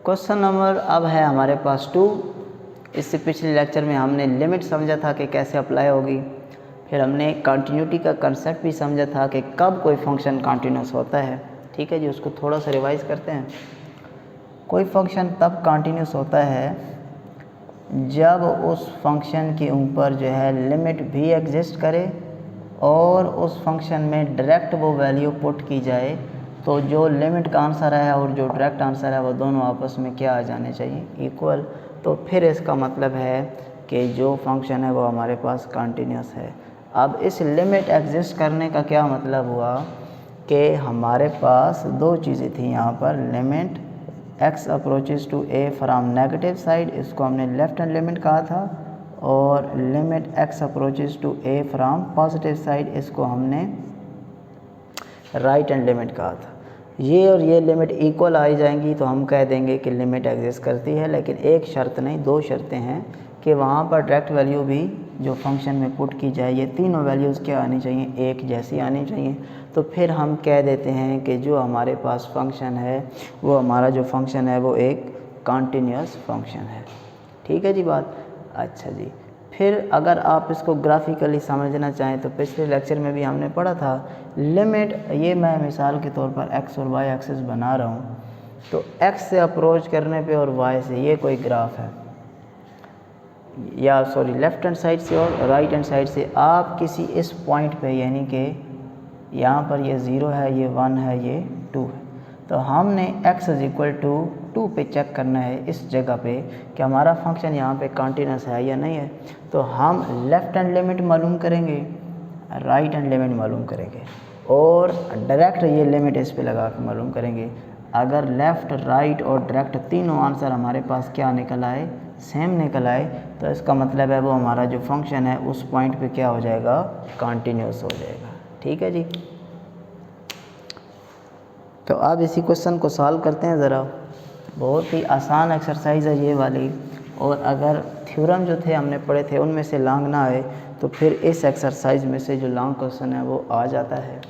Question number अब है हमारे पास 2। इससे पिछले लेक्चर में हमने लिमिट समझा था कि कैसे अप्लाई होगी, फिर हमने कंटिन्यूटी का कंसेप्ट भी समझा था कि कब कोई फंक्शन कंटिन्यूस होता है। ठीक है जी, उसको थोड़ा सा रिवाइज करते हैं। कोई फंक्शन तब कंटिन्यूस होता है जब उस फंक्शन के ऊपर जो है लिमिट भी एग्जिस्ट करे और उस फंक्शन में डायरेक्ट वो वैल्यू पुट की जाए, तो जो लिमिट का आंसर है और जो डायरेक्ट आंसर है वो दोनों आपस में क्या आ जाने चाहिए, इक्वल। तो फिर इसका मतलब है कि जो फंक्शन है वो हमारे पास कंटिन्यूस है। अब इस लिमिट एग्जिस्ट करने का क्या मतलब हुआ कि हमारे पास दो चीज़ें थी यहाँ पर। Limit x approaches to a from negative side, इसको हमने लेफ्ट हैंड लिमिट कहा था, और limit x approaches to a from positive side, इसको हमने राइट हैंड लिमिट कहा था। ये और ये लिमिट इक्वल आ जाएंगी तो हम कह देंगे कि लिमिट एग्जिस्ट करती है, लेकिन एक शर्त नहीं, दो शर्तें हैं कि वहाँ पर डायरेक्ट वैल्यू भी जो फंक्शन में पुट की जाए, ये तीनों वैल्यूज़ क्या आनी चाहिए, एक जैसी आनी चाहिए। तो फिर हम कह देते हैं कि जो हमारे पास फंक्शन है वो हमारा जो फंक्शन है वो एक कंटिन्यूस फंक्शन है। ठीक है जी बात। अच्छा जी, फिर अगर आप इसको ग्राफिकली समझना चाहें तो पिछले लेक्चर में भी हमने पढ़ा था लिमिट, ये मैं मिसाल के तौर पर x और y एक्सिस बना रहा हूँ, तो x से अप्रोच करने पे और y से ये कोई ग्राफ है, या सॉरी लेफ़्ट हैंड साइड से और राइट हैंड साइड से आप किसी इस पॉइंट पे, यानी कि यहाँ पर ये 0 है, ये 1 है, ये 2 है, तो हमने x इज इक्वल टू 2 पे चेक करना है इस जगह पे कि हमारा फंक्शन यहाँ पे कंटिन्यूस है या नहीं है। तो हम लेफ़्ट हैंड लिमिट मालूम करेंगे, राइट हैंड लिमिट मालूम करेंगे और डायरेक्ट ये लिमिट इस पे लगा के मालूम करेंगे। अगर लेफ़्ट, राइट और डायरेक्ट तीनों आंसर हमारे पास क्या निकल आए, सेम निकल आए, तो इसका मतलब है वो हमारा जो फंक्शन है उस पॉइंट पे क्या हो जाएगा, कंटिन्यूस हो जाएगा। ठीक है जी। तो अब इसी क्वेश्चन को सॉल्व करते हैं ज़रा। बहुत ही आसान एक्सरसाइज है ये वाली, और अगर थ्योरम जो थे हमने पढ़े थे उनमें से लॉन्ग ना आए तो फिर इस एक्सरसाइज में से जो लॉन्ग क्वेश्चन है वो आ जाता है।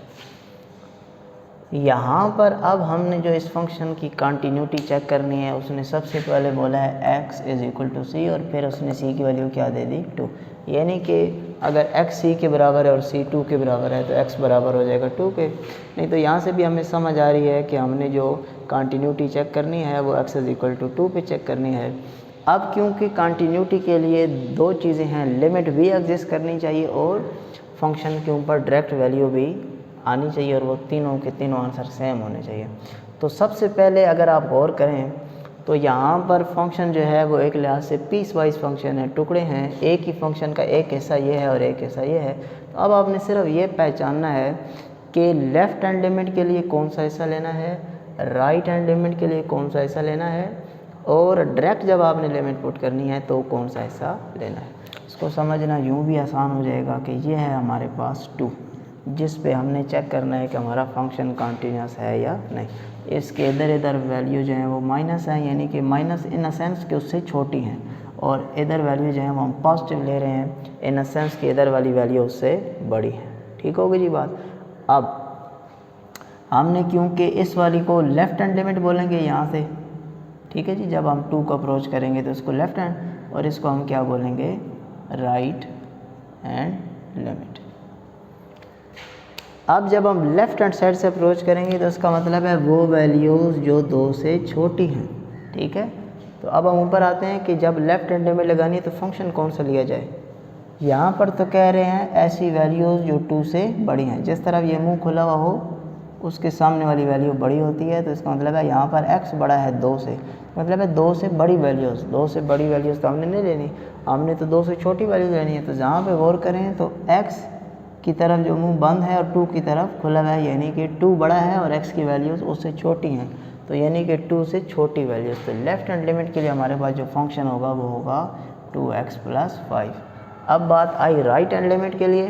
यहाँ पर अब हमने जो इस फंक्शन की कंटिन्यूटी चेक करनी है, उसने सबसे पहले बोला है x इज़ इक्वल टू सी, और फिर उसने c की वैल्यू क्या दे दी, 2। यानी कि अगर x c के बराबर है और c 2 के बराबर है तो x बराबर हो जाएगा 2 के। नहीं तो यहाँ से भी हमें समझ आ रही है कि हमने जो कंटिन्यूटी चेक करनी है वो x इज़ इक्वल टू 2 पे चेक करनी है। अब क्योंकि कंटिन्यूटी के लिए दो चीज़ें हैं, लिमिट भी एग्जिस्ट करनी चाहिए और फंक्शन के ऊपर डायरेक्ट वैल्यू भी आनी चाहिए, और वो तीनों के तीनों आंसर सेम होने चाहिए। तो सबसे पहले अगर आप गौर करें तो यहाँ पर फंक्शन जो है वो एक लिहाज से पीस वाइज फंक्शन है, टुकड़े हैं, एक ही फंक्शन का एक हिस्सा ये है और एक हिस्सा ये है। तो अब आपने सिर्फ ये पहचानना है कि लेफ़्ट हैंड लिमिट के लिए कौन सा हिस्सा लेना है, राइट हैंड लिमिट के लिए कौन सा हिस्सा लेना है, और डायरेक्ट जब आपने लिमिट पुट करनी है तो कौन सा हिस्सा लेना है। इसको समझना यूँ भी आसान हो जाएगा कि ये है हमारे पास 2, जिस पे हमने चेक करना है कि हमारा फंक्शन कंटिन्यूस है या नहीं। इसके इधर इधर वैल्यू जो है वो माइनस है, यानी कि माइनस इन अ सेंस कि उससे छोटी हैं, और इधर वैल्यू जो है वो हम पॉजिटिव ले रहे हैं इन अ सेंस कि इधर वाली वैल्यू उससे बड़ी है। ठीक होगी जी बात। अब हमने क्योंकि इस वाली को लेफ़्ट हैंड लिमिट बोलेंगे यहाँ से, ठीक है जी, जब हम 2 को अप्रोच करेंगे तो इसको लेफ़्ट हैंड, और इसको हम क्या बोलेंगे, राइट हैंड लिमिट। अब जब हम लेफ़्ट हैंड साइड से अप्रोच करेंगे तो इसका मतलब है वो वैल्यूज़ जो 2 से छोटी हैं। ठीक है, तो अब हम ऊपर आते हैं कि जब लेफ़्ट हैंड लिमिट लगानी है तो फंक्शन कौन सा लिया जाए। यहाँ पर तो कह रहे हैं ऐसी वैल्यूज़ जो 2 से बड़ी हैं, जिस तरफ ये मुंह खुला हुआ हो उसके सामने वाली वैल्यू बड़ी होती है, तो इसका मतलब है यहाँ पर x बड़ा है 2 से, मतलब है 2 से बड़ी वैल्यूज़, 2 से बड़ी वैल्यूज़ तो हमने नहीं लेनी, हमने तो 2 से छोटी वैल्यूज़ लेनी है। तो जहाँ पे गौर करें तो x की तरफ जो मुंह बंद है और 2 की तरफ खुला हुआ है, यानी कि 2 बड़ा है और x की वैल्यूज़ उससे छोटी हैं, तो यानी कि 2 से छोटी वैल्यूज़। तो लेफ़्ट हैंड लिमिट के लिए हमारे पास जो फंक्शन होगा वो होगा 2x + 5। अब बात आई राइट हैंड लिमिट के लिए,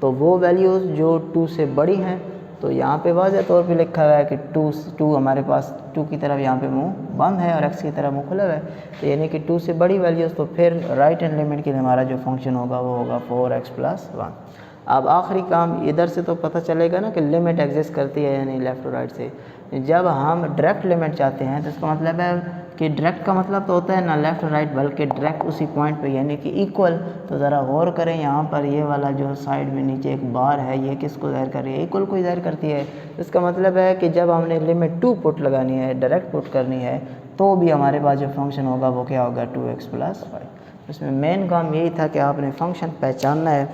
तो वो वैल्यूज़ जो 2 से बड़ी हैं, तो यहाँ पे वाज़ह तौर पे लिखा हुआ है कि 2 हमारे पास 2 की तरफ यहाँ पे मुंह बंद है और x की तरफ मुंह खुला हुआ है, तो यानी कि 2 से बड़ी वैल्यूज़। तो फिर राइट हैंड लिमिट के लिए हमारा जो फंक्शन होगा वो होगा 4x + 1। अब आखिरी काम इधर से तो पता चलेगा ना कि लिमिट एग्जिस्ट करती है या नहीं लेफ़्ट और राइट से। जब हम डायरेक्ट लिमिट चाहते हैं तो इसका मतलब है कि डायरेक्ट का मतलब तो होता है ना लेफ़्ट राइट, बल्कि डायरेक्ट उसी पॉइंट पे यानी कि इक्वल। तो ज़रा गौर करें यहाँ पर ये वाला जो साइड में नीचे एक बार है ये किसको ज़ाहिर कर रही है, इक्वल को ज़ाहिर करती है। इसका मतलब है कि जब हमने लिमिट 2 पुट लगानी है, डायरेक्ट पुट करनी है, तो भी हमारे पास जो फंक्शन होगा वो क्या होगा 2x + 5। इसमें मेन काम यही था कि आपने फंक्शन पहचानना है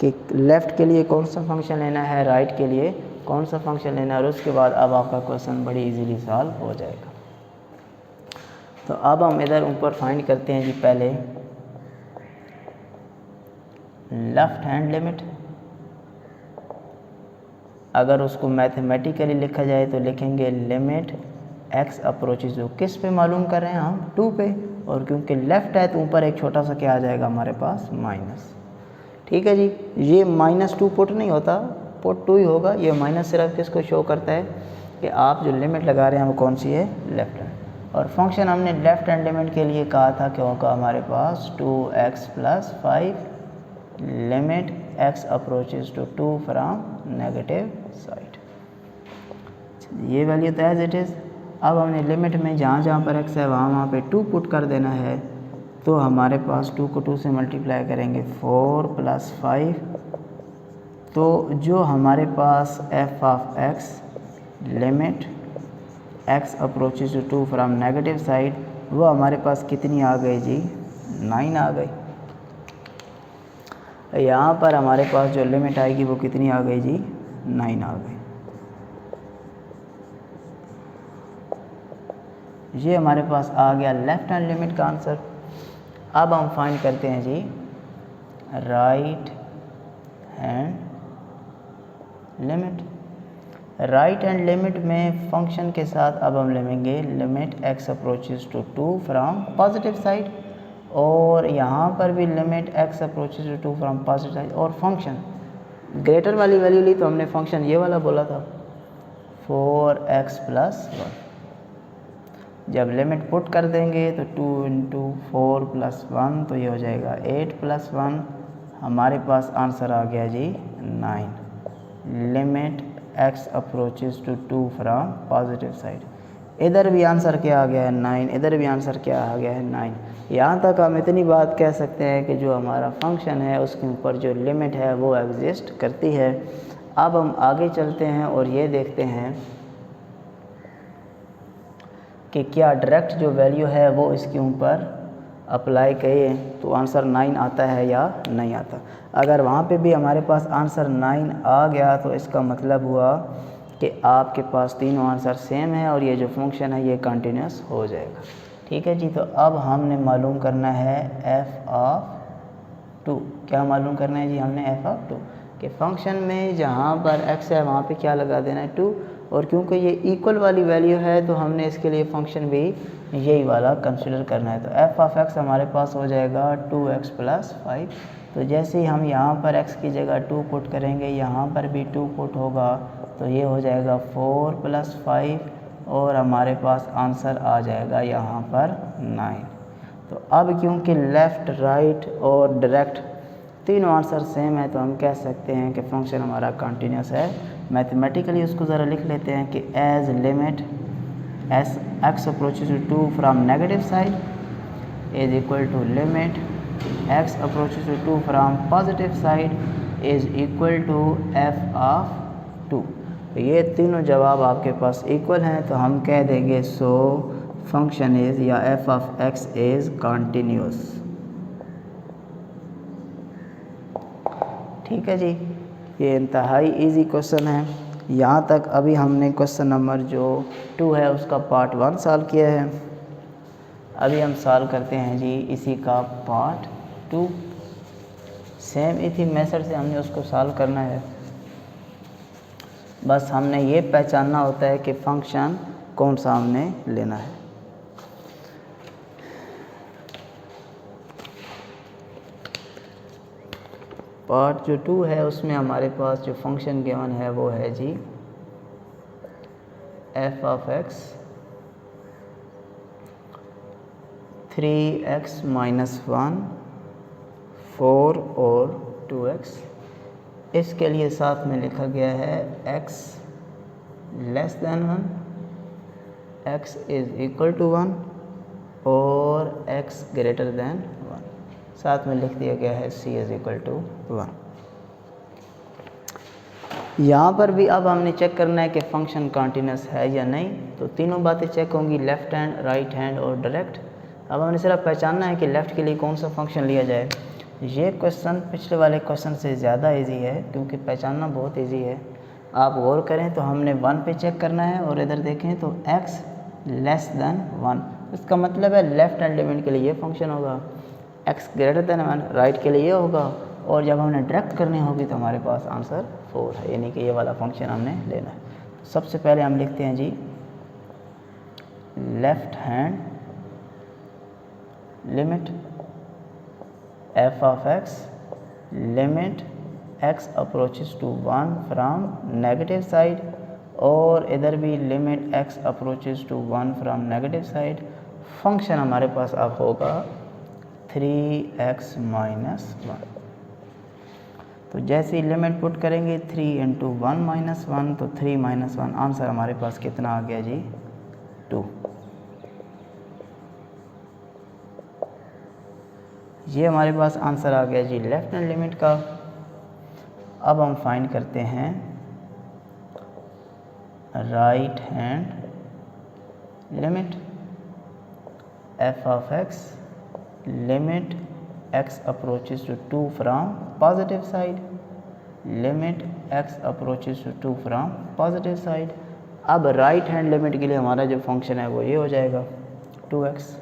कि लेफ़्ट के लिए कौन सा फंक्शन लेना है, राइट के लिए कौन सा फंक्शन लेना है, और उसके बाद अब आपका क्वेश्चन बड़ी इजीली सॉल्व हो जाएगा। तो अब हम इधर ऊपर फाइंड करते हैं जी पहले लेफ़्ट हैंड लिमिट। अगर उसको मैथमेटिकली लिखा जाए तो लिखेंगे लिमिट x अप्रोचेस टू, किस पे मालूम कर रहे हैं हम 2 पे, और क्योंकि लेफ़्ट है तो ऊपर एक छोटा सा क्या आ जाएगा हमारे पास माइनस। ठीक है जी, ये -2 पुट नहीं होता, पुट 2 ही होगा। ये माइनस सिर्फ किसको शो करता है कि आप जो लिमिट लगा रहे हैं वो कौन सी है, लेफ़्ट हैंड। और फंक्शन हमने लेफ़्ट हैंड लिमिट के लिए कहा था कि होगा हमारे पास 2x + 5 limit x approaches to 2 from negative side. ये वैल्यू तो एज इट इज़। अब हमने लिमिट में जहाँ जहाँ पर x है वहाँ पे 2 पुट कर देना है। तो हमारे पास 2 को 2 से मल्टीप्लाई करेंगे 4 + 5। तो जो हमारे पास f(x) limit x approaches to 2 from negative side, वो हमारे पास कितनी आ गई जी, 9 आ गई। यहाँ पर हमारे पास जो लिमिट आएगी वो कितनी आ गई जी, 9 आ गई। ये हमारे पास आ गया लेफ़्ट हैंड लिमिट का आंसर। अब हम फाइंड करते हैं जी right hand limit. Right hand limit में फंक्शन के साथ अब हम लेंगे limit x approaches to 2 from positive side, और यहाँ पर भी limit x approaches to 2 from positive side, और फंक्शन ग्रेटर वाली वैल्यू ली तो हमने फंक्शन ये वाला बोला था 4x + 1। जब लिमिट पुट कर देंगे तो 2 × 4 + 1 तो ये हो जाएगा 8 + 1। हमारे पास आंसर आ गया जी 9 limit x approaches to 2 from positive side. इधर भी आंसर क्या आ गया है 9, इधर भी आंसर क्या आ गया है 9। यहाँ तक हम इतनी बात कह सकते हैं कि जो हमारा फंक्शन है उसके ऊपर जो लिमिट है वो एग्जिस्ट करती है। अब हम आगे चलते हैं और ये देखते हैं कि क्या डायरेक्ट जो वैल्यू है वो इसके ऊपर अप्लाई करें तो आंसर 9 आता है या नहीं आता। अगर वहाँ पे भी हमारे पास आंसर 9 आ गया तो इसका मतलब हुआ कि आपके पास तीनों आंसर सेम है और ये जो फंक्शन है ये कंटिन्यूस हो जाएगा। ठीक है जी, तो अब हमने मालूम करना है f(2). क्या मालूम करना है जी हमने f(2) कि फंक्शन में जहाँ पर x है वहाँ पे क्या लगा देना है 2, और क्योंकि ये इक्वल वाली वैल्यू है तो हमने इसके लिए फंक्शन भी यही वाला कंसिडर करना है। तो f(x) हमारे पास हो जाएगा 2x + 5। तो जैसे ही हम यहाँ पर x की जगह 2 पुट करेंगे, यहाँ पर भी 2 पुट होगा, तो ये हो जाएगा 4 + 5, और हमारे पास आंसर आ जाएगा यहाँ पर 9। तो अब क्योंकि लेफ़्ट, राइट और डायरेक्ट तीनों आंसर सेम है तो हम कह सकते हैं कि फंक्शन हमारा कंटिन्यूस है। मैथमेटिकली उसको ज़रा लिख लेते हैं कि as limit x approaches to 2 from negative side is equal to limit x approaches to 2 from positive side is equal to f(2). ये तीनों जवाब आपके पास इक्वल हैं तो हम कह देंगे सो फंक्शन इज़ या f(x) इज़ कंटिन्यूस। ठीक है जी, ये इंतहाई इजी क्वेश्चन है। यहाँ तक अभी हमने क्वेश्चन नंबर जो 2 है उसका पार्ट 1 सॉल्व किया है। अभी हम सॉल्व करते हैं जी इसी का पार्ट 2। सेम इसी मेथड से हमने उसको सॉल्व करना है, बस हमने ये पहचानना होता है कि फंक्शन कौन सा हमने लेना है। पार्ट जो 2 है उसमें हमारे पास जो फंक्शन गिवन है वो है जी f(x) 3x - 1 4 और 2x। इसके लिए साथ में लिखा गया है x < 1 x is equal to 1 और x ग्रेटर दैन 1, साथ में लिख दिया गया है c इज़ इक्वल टू 1। यहाँ पर भी अब हमने चेक करना है कि फंक्शन कॉन्टीन्यूस है या नहीं। तो तीनों बातें चेक होंगी, लेफ़्ट हैंड, राइट हैंड और डायरेक्ट। अब हमने सिर्फ पहचानना है कि लेफ़्ट के लिए कौन सा फंक्शन लिया जाए। ये क्वेश्चन पिछले वाले क्वेश्चन से ज़्यादा इजी है क्योंकि पहचानना बहुत इजी है। आप गौर करें तो हमने 1 पे चेक करना है और इधर देखें तो x लेस दैन 1, इसका मतलब है लेफ़्ट हैंड एलिमेंट के लिए ये फंक्शन होगा, x ग्रेटर दैन 1 राइट के लिए ये होगा, और जब हमने डायरेक्ट करनी होगी तो हमारे पास आंसर 4 है, यानी कि ये वाला फंक्शन हमने लेना है। सबसे पहले हम लिखते हैं जी left hand limit f of x limit x approaches to 1 from negative side, और इधर भी limit x approaches to 1 from negative side. Function हमारे पास अब होगा 3x माइनस 1। तो जैसे ही लिमिट पुट करेंगे 3 इंटू 1 माइनस 1, तो 3 माइनस 1, आंसर हमारे पास कितना आ गया जी 2। ये हमारे पास आंसर आ गया जी लेफ्ट हैंड लिमिट का। अब हम फाइंड करते हैं right hand limit f of x limit x approaches to 2 from positive side, limit x approaches to 2 from positive side. अब राइट हैंड लिमिट के लिए हमारा जो फंक्शन है वो ये हो जाएगा 2x।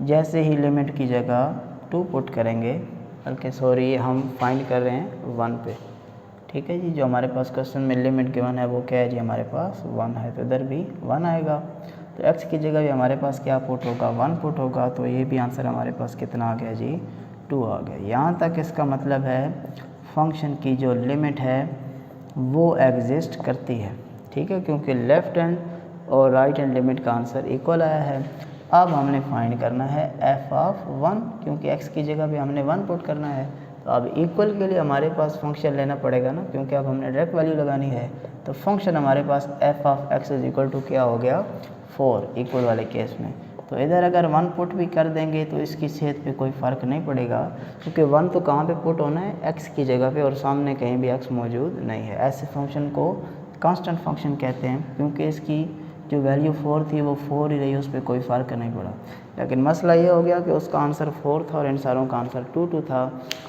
जैसे ही लिमिट की जगह 2 पुट करेंगे, बल्कि सॉरी हम फाइंड कर रहे हैं 1 पे, ठीक है जी। जो हमारे पास क्वेश्चन में लिमिट गिवन है वो क्या है जी, हमारे पास 1 है, तो इधर भी 1 आएगा। तो x की जगह भी हमारे पास क्या पुट होगा 1 पुट होगा, तो ये भी आंसर हमारे पास कितना आ गया जी 2 आ गया। यहाँ तक इसका मतलब है फंक्शन की जो लिमिट है वो एग्जिस्ट करती है, ठीक है, क्योंकि लेफ़्ट हैंड और राइट हैंड लिमिट का आंसर इक्वल आया है। अब हमने फाइंड करना है f ऑफ 1, क्योंकि x की जगह भी हमने 1 पुट करना है। तो अब इक्वल के लिए हमारे पास फंक्शन लेना पड़ेगा ना, क्योंकि अब हमने डायरेक्ट वैल्यू लगानी है। तो फंक्शन हमारे पास f of x is equal to क्या हो गया 4 इक्वल वाले केस में। तो इधर अगर 1 पुट भी कर देंगे तो इसकी सेहत पे कोई फ़र्क नहीं पड़ेगा, क्योंकि 1 तो कहाँ पे पुट होना है x की जगह पे, और सामने कहीं भी x मौजूद नहीं है। ऐसे फंक्शन को कांस्टेंट फंक्शन कहते हैं, क्योंकि इसकी जो वैल्यू 4 थी वो 4 ही रही, उस पर कोई फ़र्क नहीं पड़ा। लेकिन मसला ये हो गया कि उसका आंसर 4 था और इन सारों का आंसर 2 था।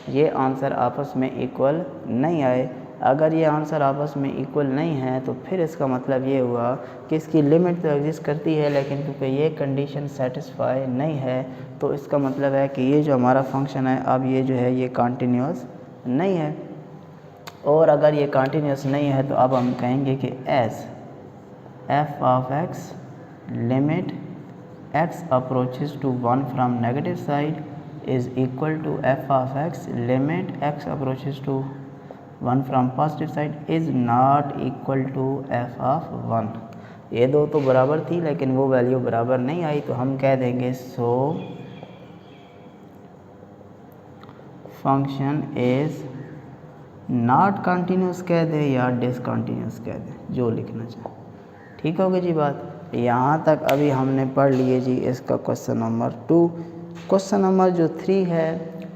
ये आंसर आपस में इक्वल नहीं आए। अगर ये आंसर आपस में इक्वल नहीं है तो फिर इसका मतलब ये हुआ कि इसकी लिमिट तो एग्जिस्ट करती है, लेकिन क्योंकि ये कंडीशन सेटिस्फाई नहीं है, तो इसका मतलब है कि ये जो हमारा फंक्शन है अब ये जो है ये कॉन्टीन्यूअस नहीं है। और अगर ये कॉन्टीन्यूअस नहीं है तो अब हम कहेंगे कि as f of x limit x approaches to 1 from negative side is equal to f of x limit x approaches to 1 from positive side is not equal to f of 1। ये दो तो बराबर थी लेकिन वो वैल्यू बराबर नहीं आई, तो हम कह देंगे so function is not continuous कह दे या डिसकंटिन्यूस कह दे, जो लिखना चाहे, ठीक होगी जी बात। यहाँ तक अभी हमने पढ़ लिए जी इसका क्वेश्चन नंबर 2। क्वेश्चन नंबर जो 3 है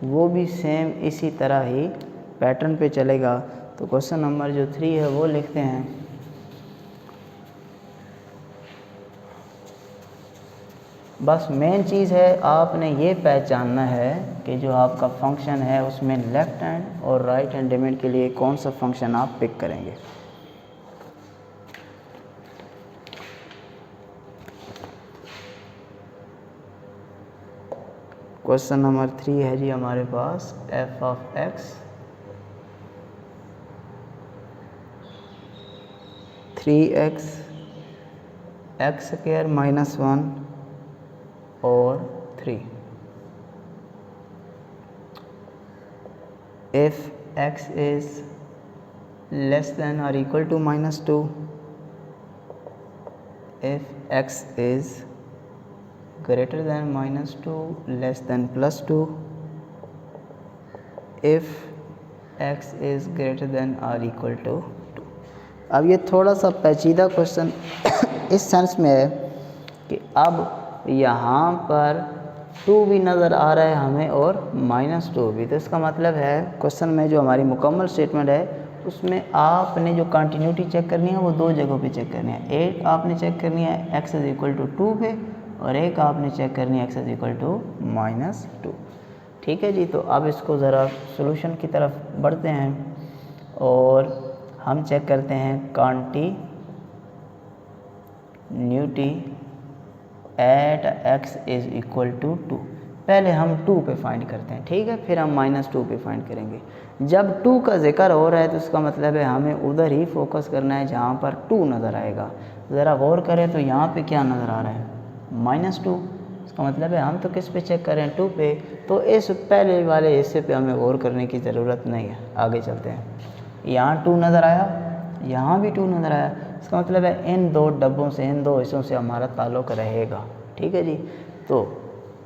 वो भी सेम इसी तरह ही पैटर्न पे चलेगा। तो क्वेश्चन नंबर जो 3 है वो लिखते हैं, बस मेन चीज़ है आपने ये पहचानना है कि जो आपका फंक्शन है उसमें लेफ़्ट हैंड और राइट हैंड लिमिट के लिए कौन सा फंक्शन आप पिक करेंगे। क्वेश्चन नंबर 3 है जी हमारे पास f of x 3x x square minus 1 और 3 if x is less than or equal to minus 2, if x is greater than minus 2 less than plus 2, if x is greater than or equal to 2। अब ये थोड़ा सा पेचीदा question इस sense में है कि अब यहाँ पर 2 भी नज़र आ रहा है हमें और -2 भी, तो इसका मतलब है क्वेश्चन में जो हमारी मुकम्मल स्टेटमेंट है उसमें आपने जो कंटिन्यूटी चेक करनी है वो 2 जगहों पे चेक करनी है। एक आपने चेक करनी है x = 2 पे और एक आपने चेक करनी है x = -2। ठीक है जी, तो अब इसको ज़रा सॉल्यूशन की तरफ बढ़ते हैं और हम चेक करते हैं कंटिन्यूटी एट x = 2। पहले हम 2 पे फाइंड करते हैं, ठीक है, फिर हम -2 पे फाइंड करेंगे। जब 2 का जिक्र हो रहा है तो इसका मतलब है हमें उधर ही फोकस करना है जहाँ पर 2 नज़र आएगा। ज़रा गौर करें तो यहाँ पे क्या नज़र आ रहा है, -2। इसका मतलब है हम तो किस पे चेक कर रहे हैं, 2 पे, तो इस पहले वाले हिस्से पे हमें गौर करने की ज़रूरत नहीं है। आगे चलते हैं, यहाँ 2 नज़र आया, यहाँ भी 2 नज़र आया, इसका मतलब है इन 2 डब्बों से, इन 2 हिस्सों से हमारा ताल्लुक़ रहेगा। ठीक है जी, तो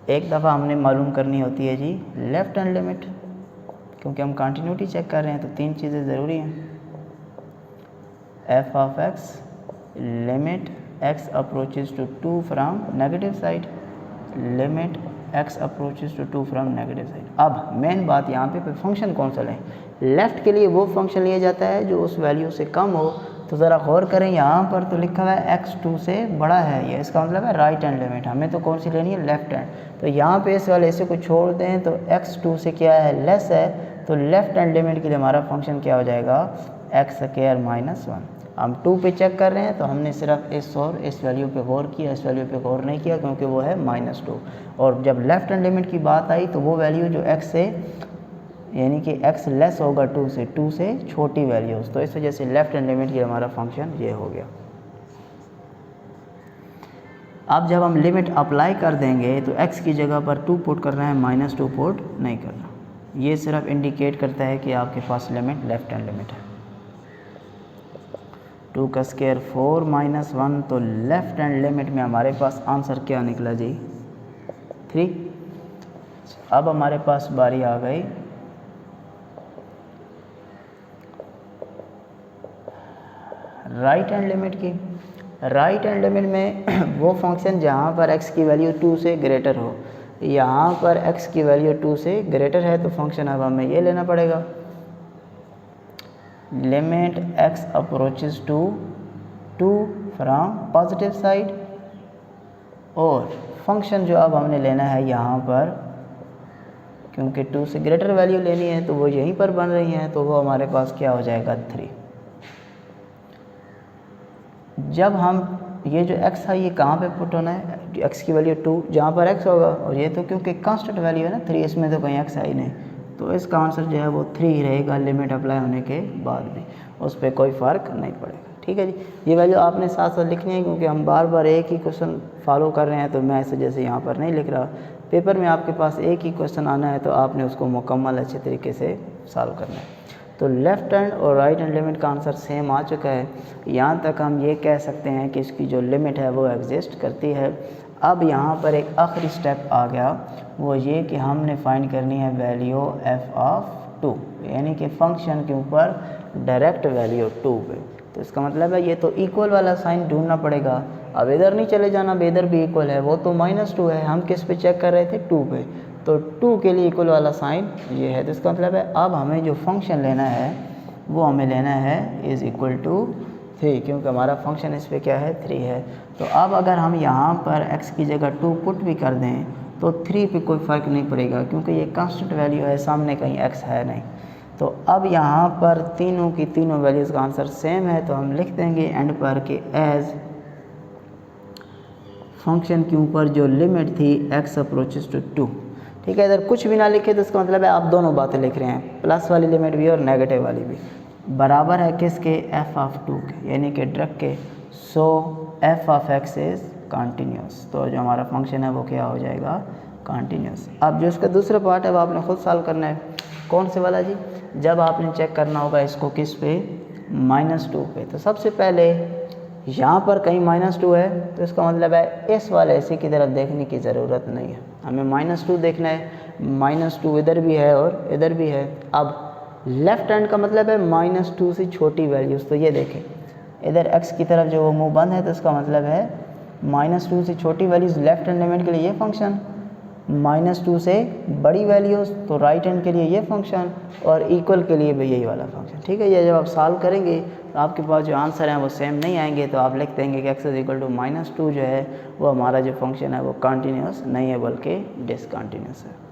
एक दफ़ा हमने मालूम करनी होती है जी लेफ़्ट हैंड लिमिट, क्योंकि हम कंटिन्यूटी चेक कर रहे हैं तो 3 चीज़ें ज़रूरी हैं। f(x) limit x approaches to 2 from negative side, limit x approaches to 2 from negative side. अब मेन बात यहाँ पे फंक्शन कौन सा लें। लेफ़्ट के लिए वो फंक्शन लिया जाता है जो उस वैल्यू से कम हो। तो ज़रा गौर करें, यहाँ पर तो लिखा हुआ है x 2 से बड़ा है, ये इसका मतलब है राइट हैंड लिमिट। हमें तो कौन सी लेनी है, लेफ़्ट हैंड। तो यहाँ पे इस वाले हिस्से को छोड़ दें तो x 2 से क्या है, लेस है, तो लेफ़्ट हैंड लिमिट के लिए हमारा फंक्शन क्या हो जाएगा, x² -1। हम 2 पे चेक कर रहे हैं तो हमने सिर्फ इस और इस वैल्यू पे गौर किया, इस वैल्यू पे गौर नहीं किया क्योंकि वो है -2। और जब लेफ़्ट हैंड लिमिट की बात आई तो वो वैल्यू जो x से, यानी कि x लेस होगा 2 से छोटी वैल्यूज़, तो इस वजह से लेफ़्ट हैंड लिमिट की हमारा फंक्शन ये हो गया। अब जब हम लिमिट अप्लाई कर देंगे तो x की जगह पर 2 पुट करना है, -2 पुट नहीं करना। ये सिर्फ इंडिकेट करता है कि आपके पास लिमिट लेफ़्ट हैंड लिमिट है। 2 का स्क्वायर 4 -1, तो लेफ़्ट हैंड लिमिट में हमारे पास आंसर क्या निकला जी, 3। अब हमारे पास बारी आ गई राइट हैंड लिमिट की। राइट हैंड लिमिट में वो फंक्शन जहाँ पर x की वैल्यू 2 से ग्रेटर हो। यहाँ पर x की वैल्यू 2 से ग्रेटर है तो फंक्शन अब हमें ये लेना पड़ेगा, limit x approaches to 2 from positive side, और फंक्शन जो अब हमने लेना है यहाँ पर, क्योंकि 2 से ग्रेटर वैल्यू लेनी है तो वो यहीं पर बन रही हैं, तो वो हमारे पास क्या हो जाएगा, 3। जब हम ये जो x है ये कहाँ पे पुट होना है, x की वैल्यू 2 जहाँ पर x होगा, और ये तो क्योंकि कांस्टेंट वैल्यू है ना 3, इसमें तो कहीं x है ही नहीं, तो इसका आंसर जो है वो 3 ही रहेगा लिमिट अप्लाई होने के बाद भी, उस पर कोई फ़र्क नहीं पड़ेगा। ठीक है जी, ये वैल्यू आपने साथ साथ लिखनी है क्योंकि हम बार बार एक ही क्वेश्चन फॉलो कर रहे हैं, तो मैं इस वजह से यहाँ पर नहीं लिख रहा। पेपर में आपके पास एक ही क्वेश्चन आना है तो आपने उसको मुकम्मल अच्छे तरीके से सॉल्व करना है। तो लेफ़्ट हैंड और राइट हैंड लिमिट का आंसर सेम आ चुका है। यहाँ तक हम ये कह सकते हैं कि इसकी जो लिमिट है वो एग्जिस्ट करती है। अब यहाँ पर एक आखिरी स्टेप आ गया, वो ये कि हमने फाइंड करनी है वैल्यू f(2), यानी कि फंक्शन के ऊपर डायरेक्ट वैल्यू 2 पे। तो इसका मतलब है ये तो इक्वल वाला साइन ढूंढना पड़ेगा। अब इधर नहीं चले जाना, इधर भी इक्वल है, वो तो -2 है, हम किस पे चेक कर रहे थे, 2 पे, तो 2 के लिए इक्वल वाला साइन ये है। तो इसका मतलब है अब हमें जो फंक्शन लेना है वो हमें लेना है =3, क्योंकि हमारा फंक्शन इस पे क्या है, 3 है। तो अब अगर हम यहाँ पर x की जगह 2 पुट भी कर दें तो 3 पे कोई फ़र्क नहीं पड़ेगा क्योंकि ये कांस्टेंट वैल्यू है, सामने कहीं x है नहीं। तो अब यहाँ पर तीनों की तीनों वैल्यूज़ का आंसर सेम है, तो हम लिख देंगे एंड पर कि एज फंक्शन के ऊपर जो लिमिट थी x अप्रोचेस टू 2। ठीक है, इधर कुछ भी ना लिखे तो इसका मतलब है आप दोनों बातें लिख रहे हैं, प्लस वाली लिमिट भी और नेगेटिव वाली भी, बराबर है किसके, f(2) के, यानी कि डायरेक्ट के। सो f(x) इज़ कंटिन्यूस, तो जो हमारा फंक्शन है वो क्या हो जाएगा, कंटिन्यूस। अब जो इसका दूसरा पार्ट है वो आपने खुद सॉल्व करना है। कौन से वाला जी, जब आपने चेक करना होगा इसको किस पे, -2 पे। तो सबसे पहले यहाँ पर कहीं -2 है तो इसका मतलब है इस वाले हिस्से की तरफ देखने की ज़रूरत नहीं है, हमें -2 देखना है। -2 इधर भी है और इधर भी है। अब लेफ़्ट हैंड का मतलब है -2 से छोटी वैल्यूज़, तो ये देखें इधर एक्स की तरफ जो वो मुँह बंद है, तो इसका मतलब है -2 से छोटी वैल्यूज़ लेफ्ट हैंड लिमिट के लिए ये फंक्शन, -2 से बड़ी वैल्यूज़ तो राइट हैंड के लिए ये फंक्शन, और इक्वल के लिए भी यही वाला फंक्शन। ठीक है, ये जब आप सॉल्व करेंगे तो आपके पास जो आंसर हैं वो सेम नहीं आएंगे, तो आप लिख देंगे कि x = -2 जो है वो हमारा जो फंक्शन है वो कंटिन्यूस नहीं है बल्कि डिसकंटिन्यूस है।